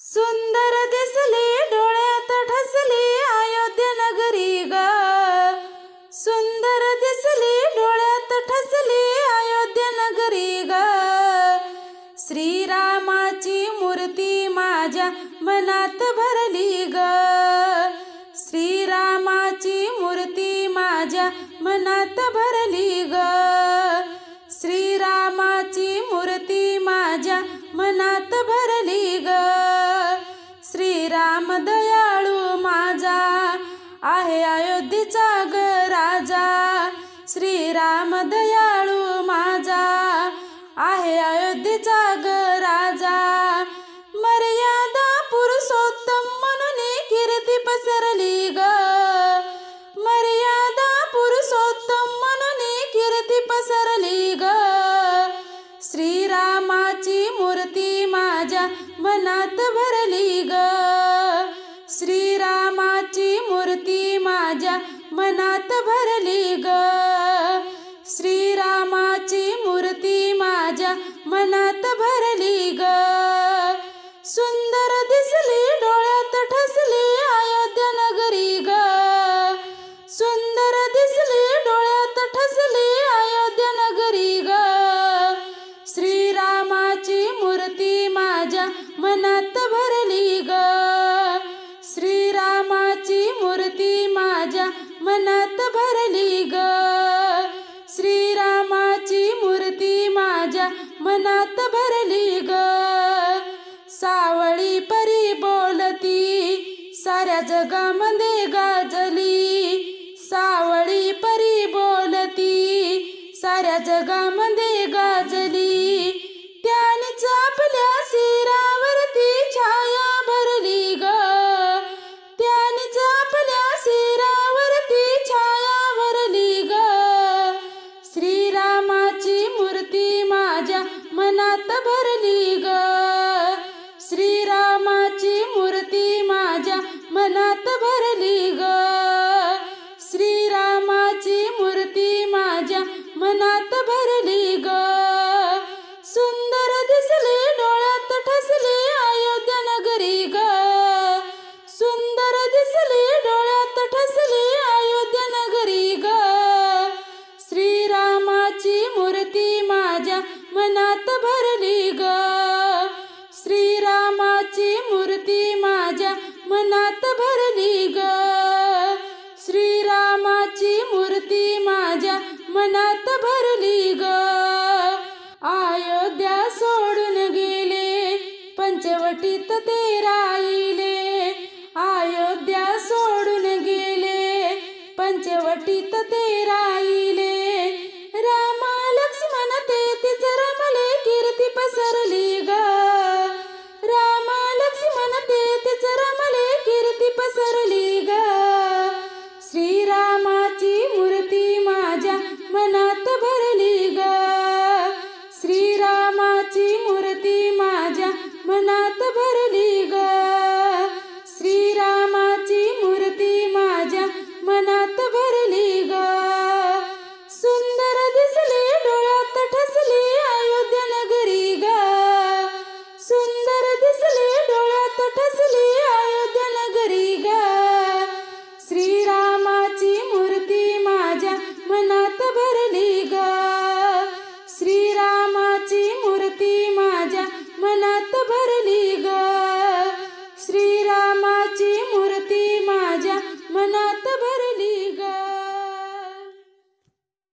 सुंदर दिसली डोळ्यात ठसली अयोध्या नगरी ग। सुंदर दिसली डोळ्यात ठसली अयोध्या नगरी ग। श्रीरामाची मूर्ती माझ्या मनात भरली ग। श्रीरामाची मूर्ती माझ्या मनात भरली ग। श्रीरामाची मूर्ती माझ्या मनात भरली ग। श्रीराम दयाळू माझा आहे अयोध्येचा ग राजा। श्रीराम दयाळू माझा आहे अयोध्येचा ग राजा। मर्यादा पुरुषोत्तम म्हणून कीर्ती पसरली ग। मर्यादा पुरुषोत्तम म्हणून कीर्ती पसरली ग। श्रीरामाची मूर्ती माझ्या मनात भरली ग। श्रीरामाची मूर्ती माझ्या मनात भरली ग। श्रीरामाची मूर्ती माझ्या मनात भरली ग। सुंदर दिसली डोळ्यात ठसली अयोध्या नगरी ग। सुंदर दिसली डोळ्यात ठसली अयोध्या नगरी ग। श्रीरामाची मूर्ती माझ्या मनात भरली ग। श्रीरामाची मूर्ती माझ्या मनात भरली ग। श्रीरामाची मूर्ती माझ्या मनात भरली ग। सावळी परी बोलती साऱ्या जगामध्ये गाजली। सावळी परी बोलती साऱ्या जगामध्ये गाजली। त्यानेच आपल्या शिरावरती छाया भरली ग। त्यानेच आपल्या शिरावरती छाया भरली ग। श्रीरामाची मूर्ती माझ्या मनात भरली ग। श्रीरामाची मूर्ती माझ्या मनात भरली ग। श्रीरामाची मूर्ती माझ्या मनात भरली ग। सुंदर दिसली डोळ्यात ठसली अयोध्या नगरी ग। सुंदर दिसली डोळ्यात ठसली अयोध्या नगरी ग। श्रीरामाची मूर्ती माझ्या मनात भरली ग। श्रीरामाची मूर्ती माझ्या मनात भरली ग। श्रीरामाची मूर्ती माझ्या मनात भरली ग। अयोध्या सोडून गेले पंचवटीत ते राहिले। अयोध्या सोडून गेले पंचवटीत ते राहिले। राम लक्ष्मण तेथीच रमले कीर्ती पसरली ग। राम लक्ष्मण तेथीच रमले कीर्ती पसरली ग। श्रीरामाची मूर्ती माझ्या मनात भरली ग। श्रीरामाची मूर्ती माझ्या मनात भरली ग। श्रीरामाची मूर्ती माझ्या मनात भरली ग। सुंदर दिसली डोळ्यात ठसली अयोध्या नगरी ग। सुंदर दिसली डोळ्यात ठसली अयोध्या नगरी ग। श्रीरामाची मूर्ती माझ्या मनात भरली ग। श्रीरामाची मूर्ती माझ्या मनात भरली ग। श्रीरामाची